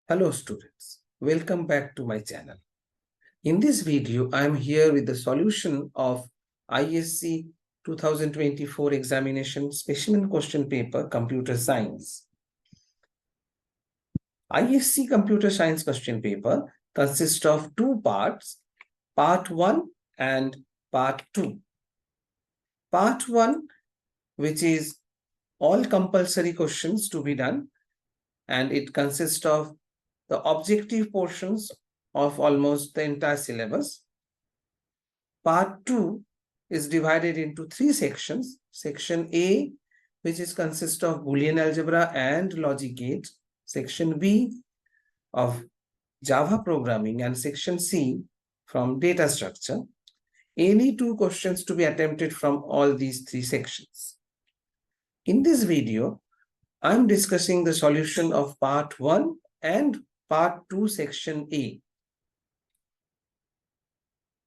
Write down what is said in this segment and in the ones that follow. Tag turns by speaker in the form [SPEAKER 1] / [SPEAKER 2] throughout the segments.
[SPEAKER 1] Hello students, welcome back to my channel. In this video, I am here with the solution of ISC 2024 examination specimen question paper computer science. ISC computer science question paper consists of two parts, part 1 and part 2. Part 1, which is all compulsory questions to be done, and it consists of the objective portions of almost the entire syllabus. Part 2 is divided into 3 sections. Section A, which is consists of Boolean Algebra and Logic Gate. Section B of Java programming, and Section C from data structure. Any 2 questions to be attempted from all these 3 sections. In this video, I am discussing the solution of part 1 and part 2, section A.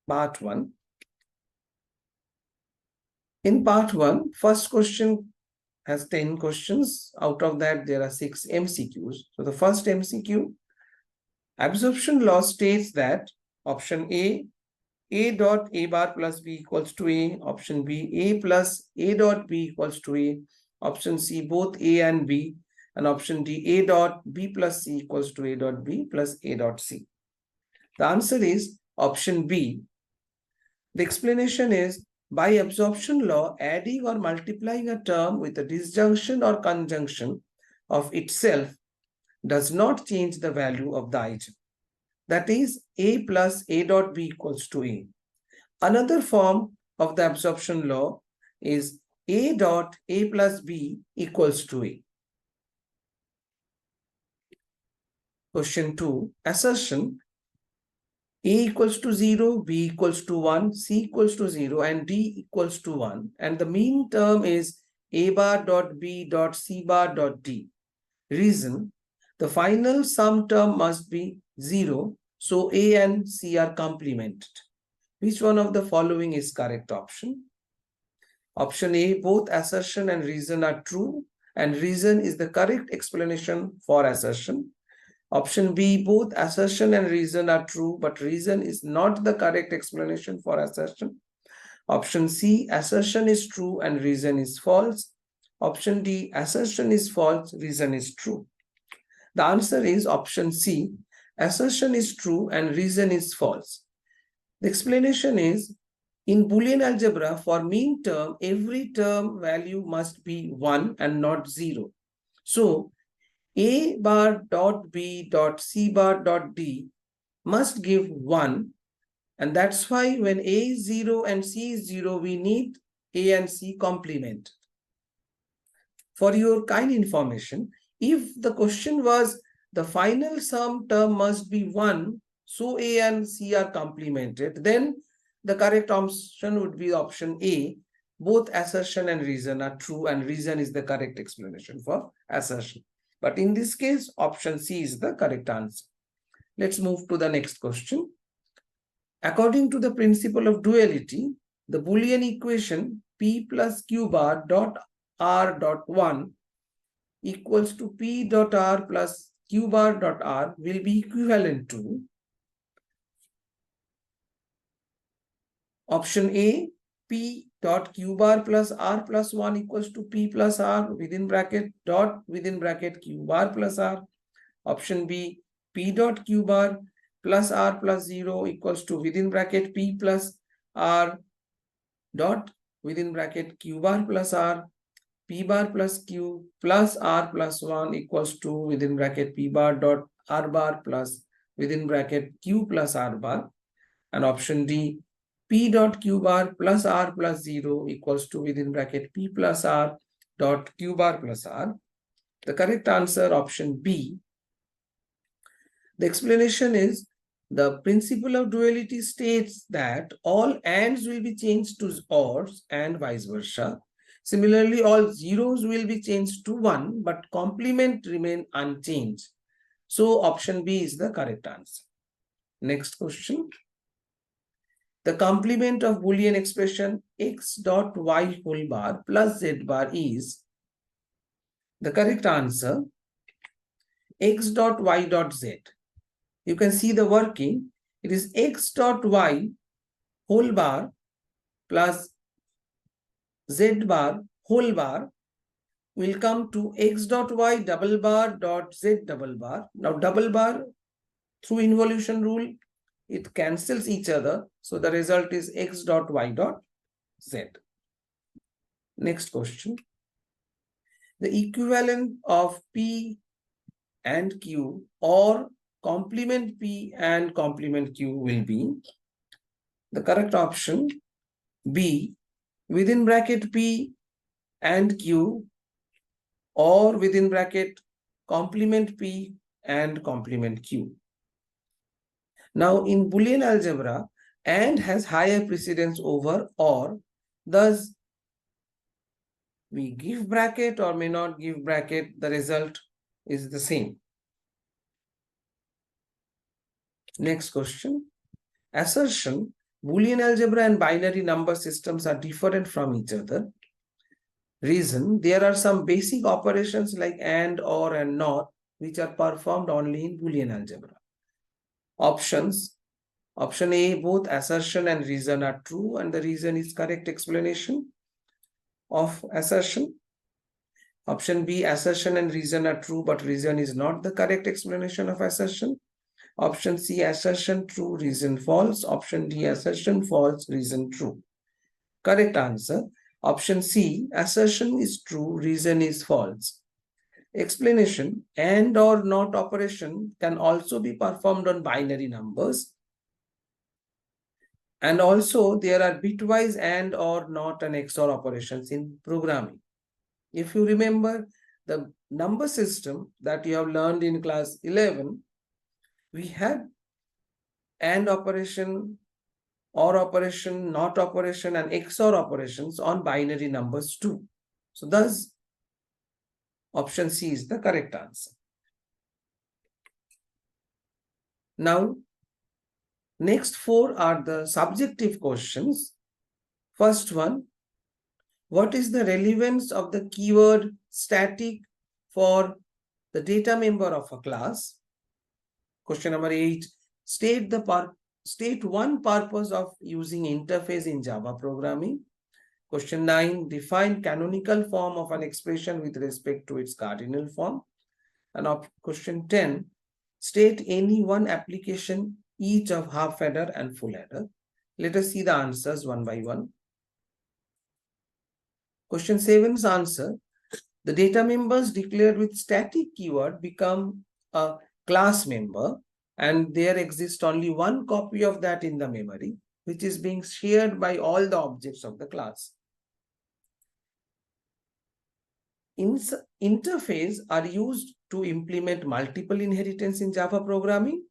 [SPEAKER 1] Part 1. In part 1, first question has 10 questions. Out of that, there are 6 MCQs. So the first MCQ, absorption law states that option A dot A bar plus B equals to A. Option B, A plus A dot B equals to A. Option C, both A and B. And option D, A dot B plus C equals to A dot B plus A dot C. The answer is option B. The explanation is, by absorption law, adding or multiplying a term with a disjunction or conjunction of itself does not change the value of the item. That is, A plus A dot B equals to A. Another form of the absorption law is A dot A plus B equals to A. Question 2, assertion. A equals to 0, B equals to 1, C equals to 0, and D equals to 1. And the mean term is A bar dot B dot C bar dot D. Reason, the final sum term must be 0, so A and C are complemented. Which one of the following is correct option? Option A, both assertion and reason are true, and reason is the correct explanation for assertion. Option B, both assertion and reason are true, but reason is not the correct explanation for assertion. Option C, assertion is true and reason is false. Option D, assertion is false, reason is true. The answer is option C, assertion is true and reason is false. The explanation is, in Boolean algebra, for mean term, every term value must be 1 and not 0. So, A bar dot B dot C bar dot D must give 1, and that's why when A is 0 and C is 0, we need A and C complemented. For your kind information, if the question was the final sum term must be 1, so A and C are complemented, then the correct option would be option A. Both assertion and reason are true, and reason is the correct explanation for assertion. But in this case, option C is the correct answer. Let's move to the next question. According to the principle of duality, the Boolean equation P plus Q bar dot R dot 1 equals to P dot R plus Q bar dot R will be equivalent to option A, P dot Q bar plus R plus 1 equals to P plus R within bracket dot within bracket Q bar plus R. Option B, P dot Q bar plus R plus 0 equals to within bracket P plus R dot within bracket Q bar plus R. P bar plus Q plus R plus 1 equals to within bracket P bar dot R bar plus within bracket Q plus R bar. And option D, P dot Q bar plus R plus 0 equals to within bracket P plus R dot Q bar plus R. The correct answer, option B. The explanation is, the principle of duality states that all ands will be changed to ors and vice versa. Similarly, all zeros will be changed to 1, but complement remain unchanged. So option B is the correct answer. Next question. The complement of Boolean expression x dot y whole bar plus z bar is, the correct answer, x dot y dot z. You can see the working. It is x dot y whole bar plus z bar whole bar will come to x dot y double bar dot z double bar. Now double bar through involution rule, it cancels each other. So the result is x dot y dot z. Next question. The equivalent of P and Q or complement P and complement Q will be the correct option B, within bracket P and Q, or within bracket complement P and complement Q. Now in Boolean algebra, AND has higher precedence over OR, thus we give bracket or may not give bracket, the result is the same. Next question. Assertion, Boolean algebra and binary number systems are different from each other. Reason, there are some basic operations like AND, OR and NOT which are performed only in Boolean algebra. Options. Option A, both assertion and reason are true and the reason is correct explanation of assertion. Option B, assertion and reason are true but reason is not the correct explanation of assertion. Option C, assertion true, reason false. Option D, assertion false, reason true. Correct answer. Option C, assertion is true, reason is false. Explanation, AND or NOT operation can also be performed on binary numbers. And also there are bitwise AND or NOT and XOR operations in programming. If you remember the number system that you have learned in class 11, we had AND operation, OR operation, NOT operation, and XOR operations on binary numbers too. So thus, option C is the correct answer. Now, next four are the subjective questions. First one, what is the relevance of the keyword static for the data member of a class? Question number 8, state one purpose of using interface in Java programming. Question 9, define canonical form of an expression with respect to its cardinal form. And question 10, state any one application each of half adder and full adder. Let us see the answers one by one. Question 7's answer, the data members declared with static keyword become a class member and there exists only one copy of that in the memory, which is being shared by all the objects of the class. Interface are used to implement multiple inheritance in Java programming.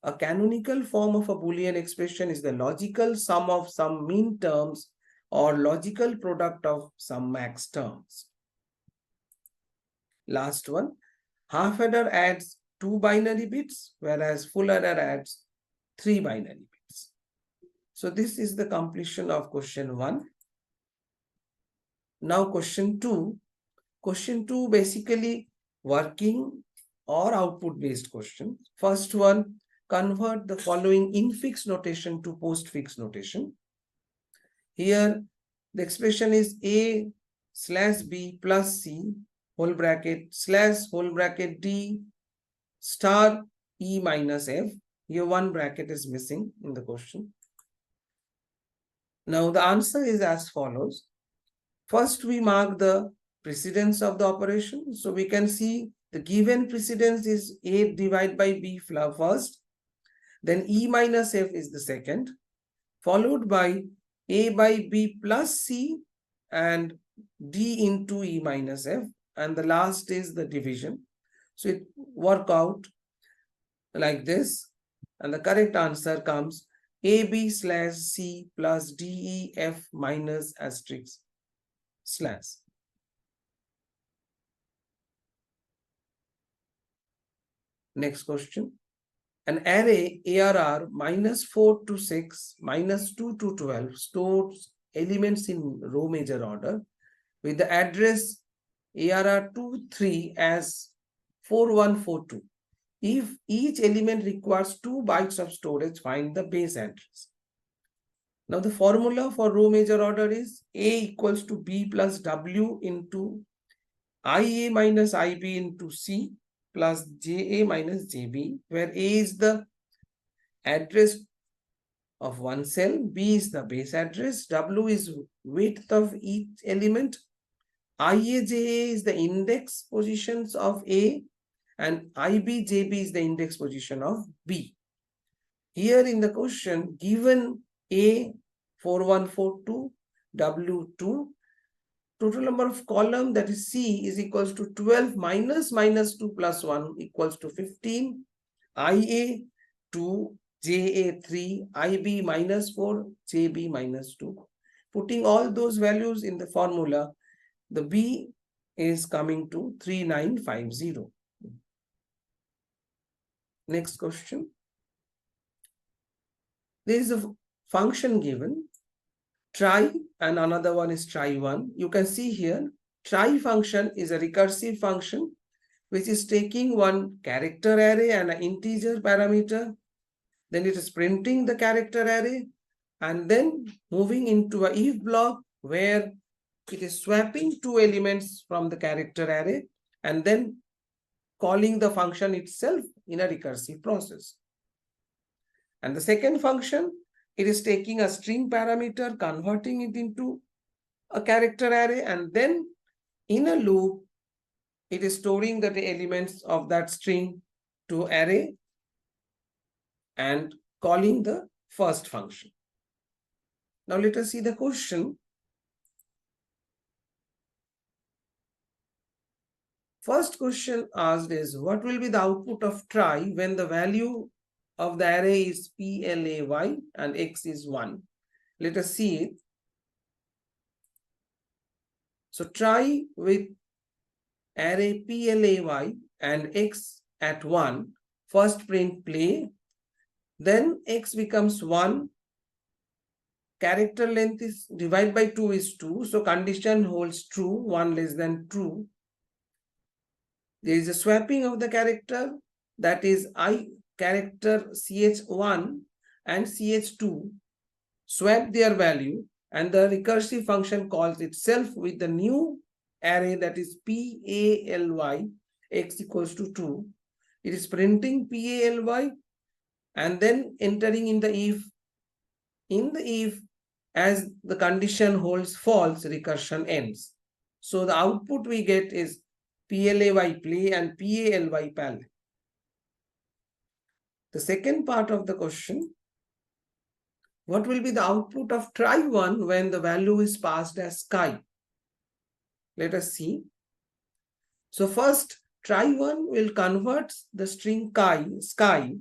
[SPEAKER 1] A canonical form of a Boolean expression is the logical sum of some min terms or logical product of some max terms. Last one, half adder adds 2 binary bits, whereas full adder adds 3 binary bits. So this is the completion of question 1. Now question 2. Question 2 basically working or output based question. First one, convert the following infix notation to postfix notation. Here the expression is a slash b plus c whole bracket slash whole bracket d star e minus f. Here one bracket is missing in the question. Now the answer is as follows. First we mark the precedence of the operation. So we can see the given precedence is a divided by b first. Then e minus f is the second, followed by a by b plus c and d into e minus f, and the last is the division. So it work out like this, and the correct answer comes ab slash c plus d e f minus asterisk slash. Next question. An array ARR minus 4 to 6 minus 2 to 12 stores elements in row major order with the address ARR 2, 3 as 4142. If each element requires 2 bytes of storage, find the base address. Now the formula for row major order is A equals to B plus W into IA minus IB into C plus JA minus JB, where A is the address of one cell, B is the base address, W is width of each element, IAJA is the index positions of A, and IBJB is the index position of B. Here in the question, given A 4142, W2, total number of column, that is C, is equals to 12 minus 2 plus 1 equals to 15, IA 2, JA 3, IB minus 4, JB minus 2. Putting all those values in the formula, the B is coming to 3950. Next question. There is a function given, try, and another one is try1. You can see here, try function is a recursive function which is taking one character array and an integer parameter. Then it is printing the character array and then moving into a if block where it is swapping 2 elements from the character array and then calling the function itself in a recursive process. And the second function, it is taking a string parameter, converting it into a character array, and then in a loop, it is storing the elements of that string to array and calling the first function. Now let us see the question. First question asked is, what will be the output of try when the value of the array is PLAY and X is 1? Let us see it. So try with array PLAY and X at 1. First print play. Then X becomes 1. Character length is divided by 2 is 2. So condition holds true, 1 less than true. There is a swapping of the character, that is character ch1 and ch2 swap their value, and the recursive function calls itself with the new array, that is PALY X equals to 2. It is printing PALY and then entering in the if. In the if, as the condition holds false, recursion ends. So the output we get is PLAY play and PALY pal. The second part of the question, what will be the output of try1 when the value is passed as sky? Let us see. So first, try1 will convert the string sky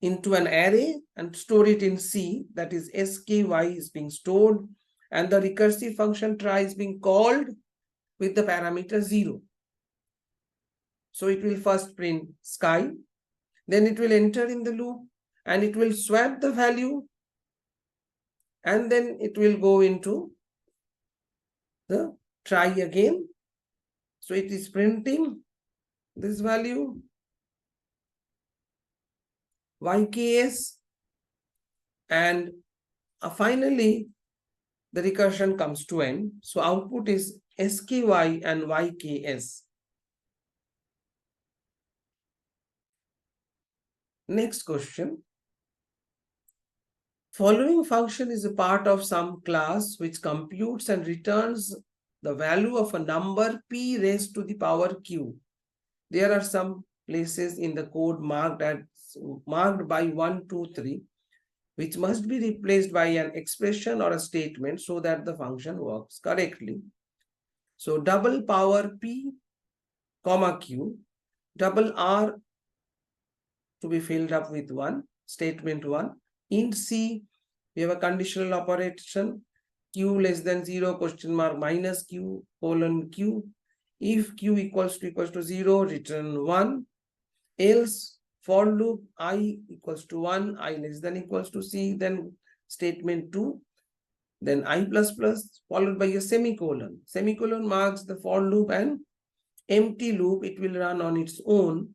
[SPEAKER 1] into an array and store it in C, that is SKY is being stored, and the recursive function try is being called with the parameter 0. So it will first print sky, then it will enter in the loop and it will swap the value, and then it will go into the try again. So it is printing this value YKS, and finally the recursion comes to end. So output is SKY and YKS. Next question. Following function is a part of some class which computes and returns the value of a number p raised to the power q. There are some places in the code marked by 1, 2, 3, which must be replaced by an expression or a statement so that the function works correctly. So double power p, comma q, double r to be filled up with 1, statement 1. Int c, we have a conditional operation, q less than 0, question mark, minus q, colon q. If q equals to 0, return 1. Else, for loop, I equals to 1, I less than equals to c, then statement 2, then I plus plus, followed by a semicolon. Semicolon marks the for loop and empty loop, it will run on its own.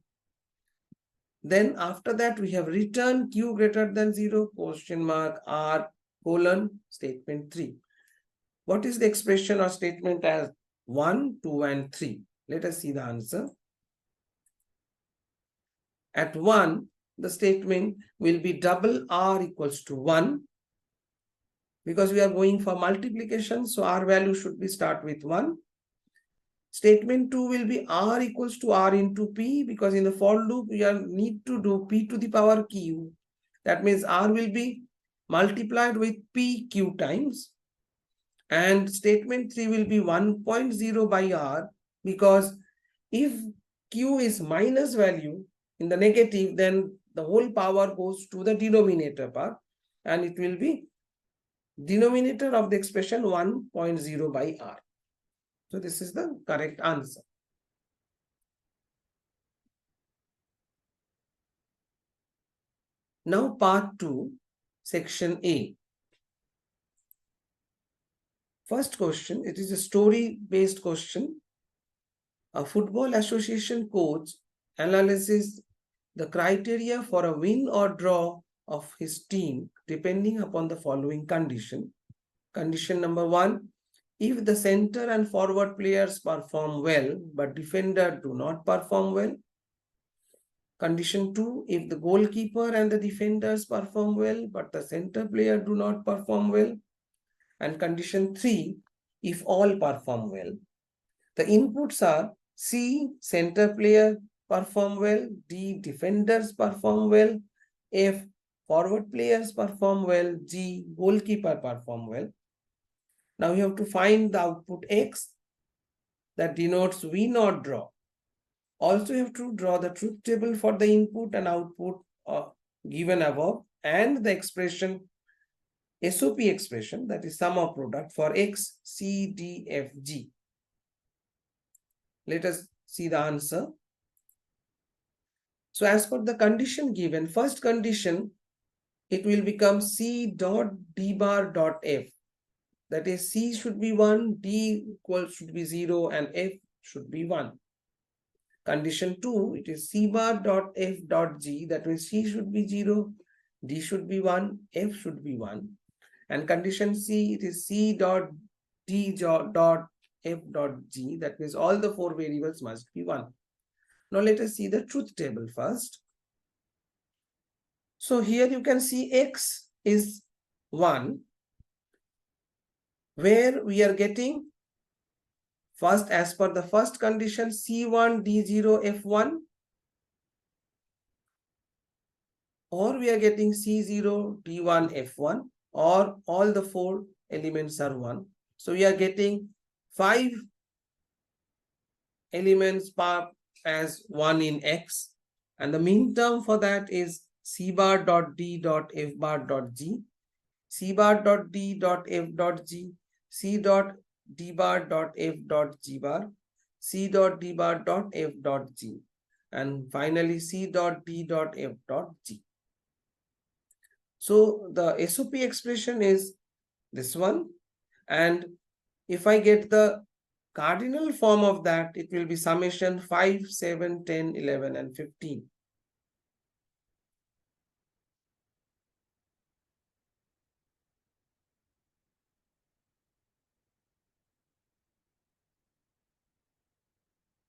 [SPEAKER 1] Then after that, we have return q greater than 0, question mark r colon statement 3. What is the expression or statement as 1, 2, and 3? Let us see the answer. At 1, the statement will be double r equals to 1. Because we are going for multiplication, so r value should be start with 1. Statement 2 will be r equals to r into p, because in the for loop we need to do p to the power q. That means r will be multiplied with pq times. And statement 3 will be 1.0 by r, because if q is minus value in the negative, then the whole power goes to the denominator part, and it will be denominator of the expression 1.0 by r. So this is the correct answer. Now part 2, section A. First question, it is a story-based question. A football association coach analyzes the criteria for a win or draw of his team depending upon the following condition. Condition number 1, if the center and forward players perform well, but defender do not perform well. Condition 2, if the goalkeeper and the defenders perform well, but the center player do not perform well. And condition 3, if all perform well. The inputs are C, center player perform well, D, defenders perform well, F, forward players perform well, G, goalkeeper perform well. Now you have to find the output X that denotes win or draw. Also you have to draw the truth table for the input and output given above, and the expression, SOP expression, that is sum of product for X, C, D, F, G. Let us see the answer. So as per the condition given, first condition, it will become C dot D bar dot F. That is C should be 1, D equals should be 0, and F should be 1. Condition 2, it is C bar dot F dot G. That means C should be 0, D should be 1, F should be 1. And condition C, it is C dot D dot F dot G. That means all the 4 variables must be 1. Now let us see the truth table first. So here you can see X is 1, where we are getting first, as per the first condition, C1, D0, F1, or we are getting C0, D1, F1, or all the 4 elements are 1. So we are getting 5 elements as 1 in X, and the mean term for that is C bar dot D dot F bar dot G, C bar dot D dot F dot G, C dot D bar dot F dot G bar, C dot D bar dot F dot G, and finally C dot D dot F dot G. So the SOP expression is this one, and if I get the cardinal form of that, it will be summation 5, 7, 10, 11, and 15.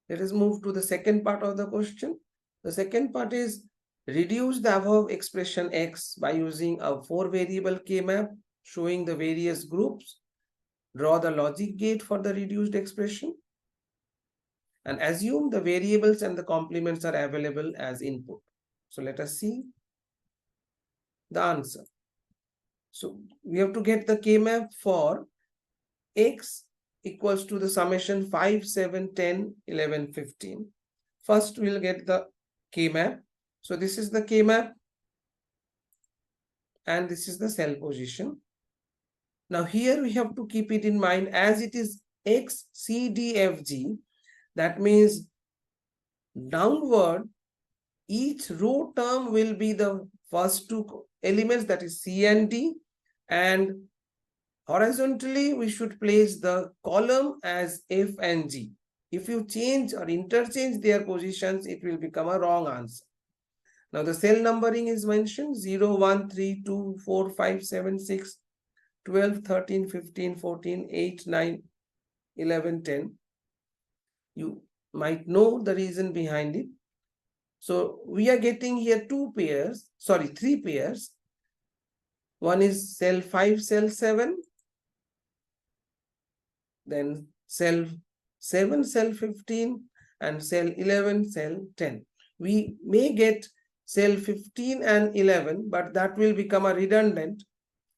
[SPEAKER 1] Let us move to the second part of the question. The second part is reduce the above expression X by using a 4-variable K-map showing the various groups. Draw the logic gate for the reduced expression, and assume the variables and the complements are available as input. So let us see the answer. So we have to get the K-map for X equals to the summation 5, 7, 10, 11, 15. First, we'll get the K-map. So this is the K-map, and this is the cell position. Now here we have to keep it in mind, as it is X, C, D, F, G. That means downward, each row term will be the first 2 elements, that is C and D, and horizontally we should place the column as F and G. If you change or interchange their positions, it will become a wrong answer. Now the cell numbering is mentioned 0, 1, 3, 2, 4, 5, 7, 6, 12, 13, 15, 14, 8, 9, 11, 10. You might know the reason behind it. So we are getting here three pairs. One is cell 5, cell 7. Then cell 7, cell 15, and cell 11, cell 10. We may get cell 15 and 11, but that will become a redundant.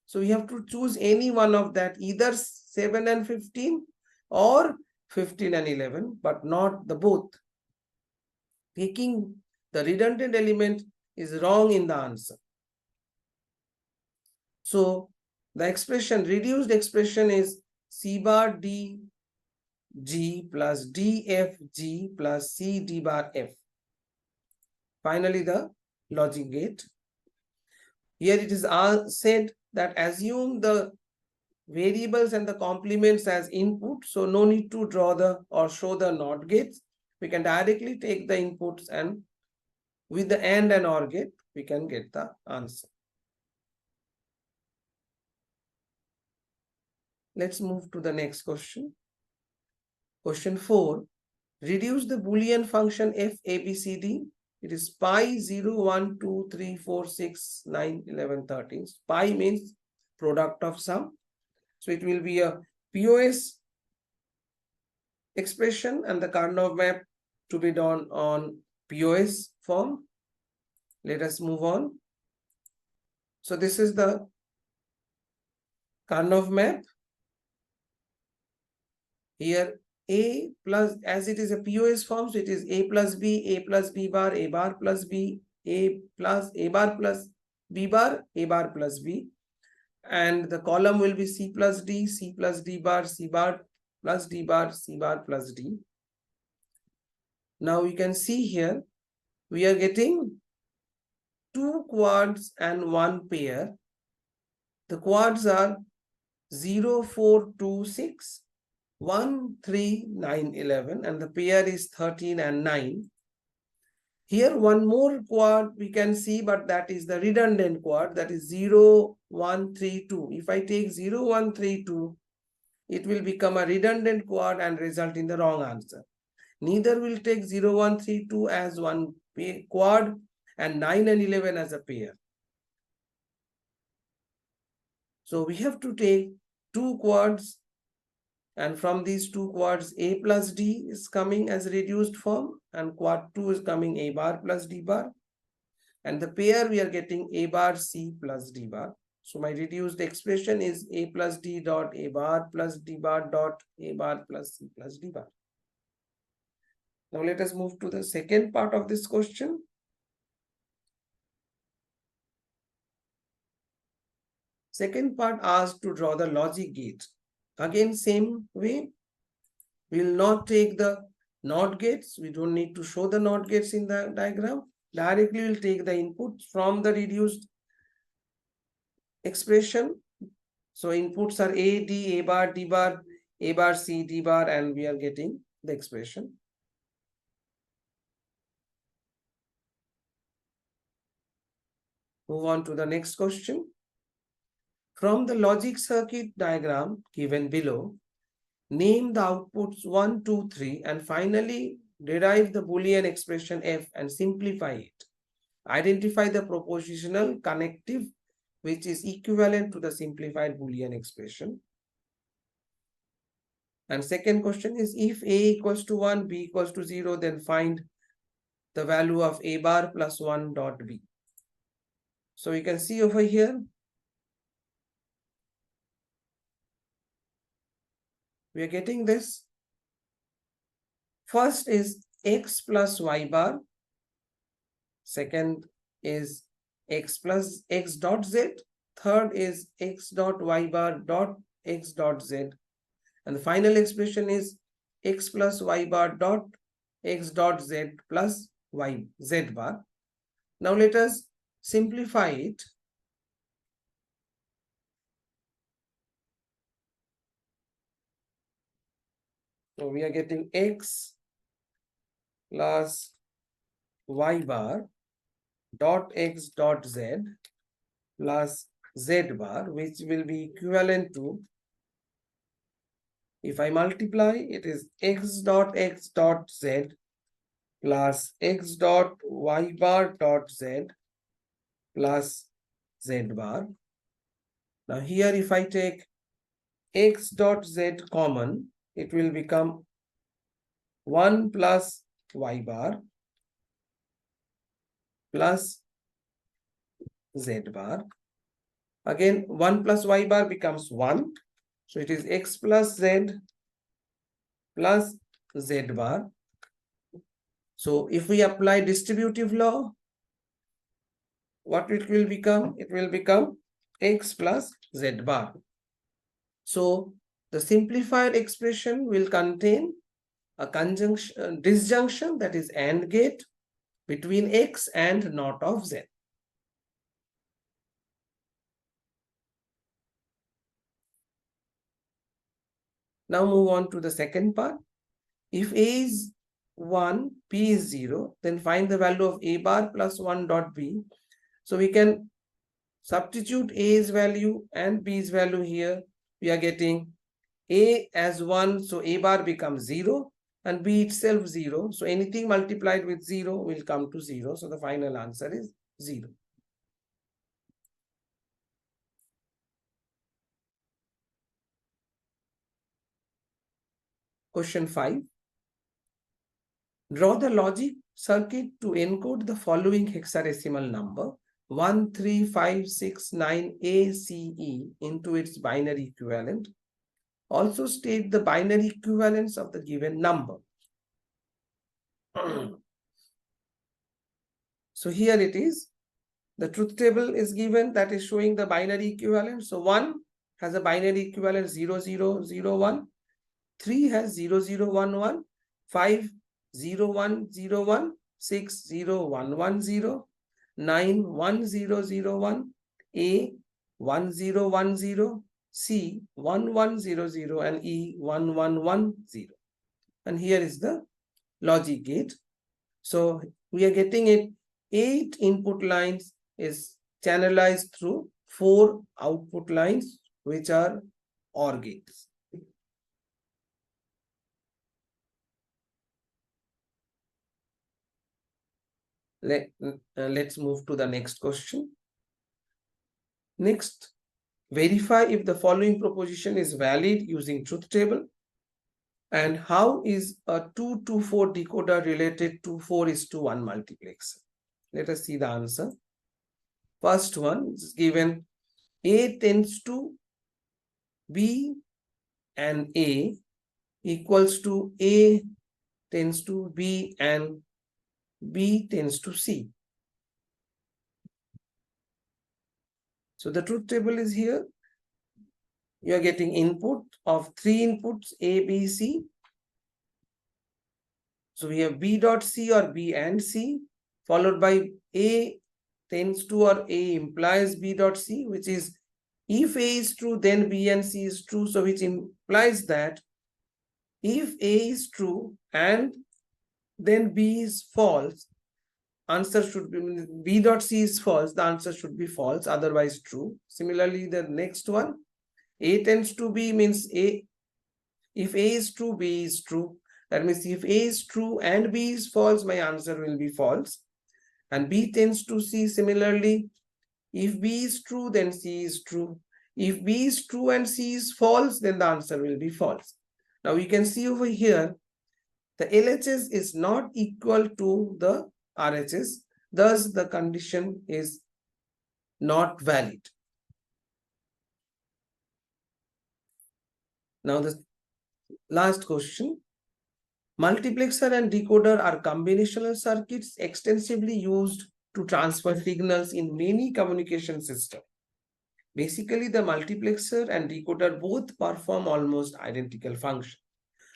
[SPEAKER 1] So we have to choose any one of that, either 7 and 15 or 15 and 11, but not the both. Taking the redundant element is wrong in the answer. So the reduced expression is C bar D G plus D F G plus C D bar F. Finally, the logic gate. Here it is said that assume the variables and the complements as input. So no need to draw or show the NOT gates. We can directly take the inputs, and with the AND and OR gate, we can get the answer. Let's move to the next question. Question 4. Reduce the Boolean function f abcd. It is pi 0, 1, 2, 3, 4, 6, 9, 11, 13. Pi means product of sum. So it will be a POS expression, and the Karnaugh map to be done on POS form. Let us move on. So this is the Karnaugh map. Here A plus, as it is a POS form, so it is A plus B bar, A bar plus B, A bar plus B bar, A bar plus B. And the column will be C plus D bar, C bar plus D bar, C bar plus D. Now you can see here, we are getting 2 quads and 1 pair. The quads are 0, 4, 2, 6, 1, 3, 9, 11, and the pair is 13 and 9. Here one more quad we can see, but that is the redundant quad, that is 0, 1, 3, 2. If I take 0, 1, 3, 2, it will become a redundant quad and result in the wrong answer. Neither will take 0, 1, 3, 2 as one quad and 9 and 11 as a pair. So we have to take 2 quads, and from these 2 quads, A plus D is coming as reduced form, and quad 2 is coming A bar plus D bar. And the pair we are getting A bar C plus D bar. So my reduced expression is A plus D dot A bar plus D bar dot A bar plus C plus D bar. Now let us move to the second part of this question. Second part asks to draw the logic gate. Again, same way, we will not take the NOT gates. We don't need to show the NOT gates in the diagram. Directly we will take the inputs from the reduced expression. So inputs are A, D, A bar, D bar, A bar, C, D bar, and we are getting the expression. Move on to the next question. From the logic circuit diagram given below, name the outputs 1, 2, 3, and finally derive the Boolean expression f and simplify it. Identify the propositional connective which is equivalent to the simplified Boolean expression. And second question is, if A equals to 1, B equals to 0, then find the value of A bar plus 1 dot B. So you can see over here, we are getting this. First is X plus Y bar. Second is X plus X dot Z. Third is X dot Y bar dot X dot Z. And the final expression is X plus Y bar dot X dot Z plus Y Z bar. Now let us simplify it. So we are getting x plus y bar dot x dot z plus z bar, which will be equivalent to, if I multiply, it is x dot z plus x dot y bar dot z plus z bar. Now here if I take x dot z common, it will become 1 plus y bar plus z bar. Again 1 plus y bar becomes 1. So it is x plus z plus z bar. So if we apply distributive law, what it will become? It will become x plus z bar. So the simplified expression will contain a conjunction, disjunction, that is AND gate between x and not of z. Now move on to the second part. If a is 1, b is 0, then find the value of a bar plus 1 dot b. So we can substitute a's value and b's value here. We are getting a as 1, so a bar becomes 0, and b itself 0. So anything multiplied with 0 will come to 0. So the final answer is 0. Question 5. Draw the logic circuit to encode the following hexadecimal number 13569ACE into its binary equivalent. Also state the binary equivalence of the given number. So here it is. The truth table is given, that is showing the binary equivalent. So 1 has a binary equivalent 0001. 3 has 0011. 5 0101. 6 0110. 9 1001. A 1010. C 1100 and E 1110. And here is the logic gate. So we are getting it 8 input lines is channelized through 4 output lines, which are OR gates. Let's move to the next question. Next, verify if the following proposition is valid using truth table. And how is a 2-to-4 decoder related to 4:1 multiplexer? Let us see the answer. First one is given A tends to B and A equals to A tends to B and B tends to C. So the truth table is here. You are getting input of 3 inputs A, B, C. So we have B dot C or B and C, followed by A tends to or A implies B dot C, which is if A is true, then B and C is true. So which implies that if A is true and then B is false, answer should be B dot C is false, the answer should be false, otherwise true. Similarly, the next one, A tends to B means A. If A is true, B is true. That means if A is true and B is false, my answer will be false. And B tends to C similarly. If B is true, then C is true. If B is true and C is false, then the answer will be false. Now you can see over here, the LHS is not equal to the RHS. Thus, the condition is not valid. Now the last question. Multiplexer and decoder are combinational circuits extensively used to transfer signals in many communication systems. Basically, the multiplexer and decoder both perform almost identical functions.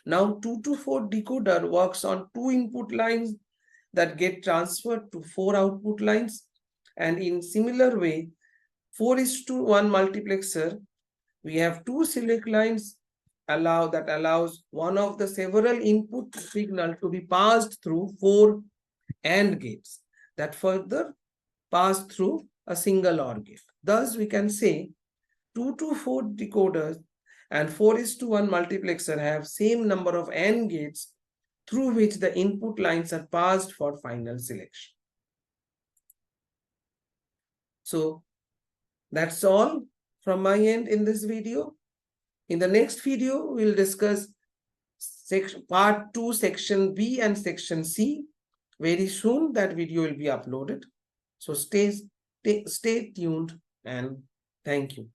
[SPEAKER 1] Now, 2-to-4 decoder works on 2 input lines that get transferred to 4 output lines. And in similar way, 4:1 multiplexer, we have 2 select lines allows one of the several input signal to be passed through 4 AND gates that further pass through a single OR gate. Thus, we can say 2 to 4 decoders and 4:1 multiplexer have same number of AND gates through which the input lines are passed for final selection. So that's all from my end in this video. In the next video, we'll discuss part 2, section B and section C. Very soon that video will be uploaded. So stay tuned and thank you.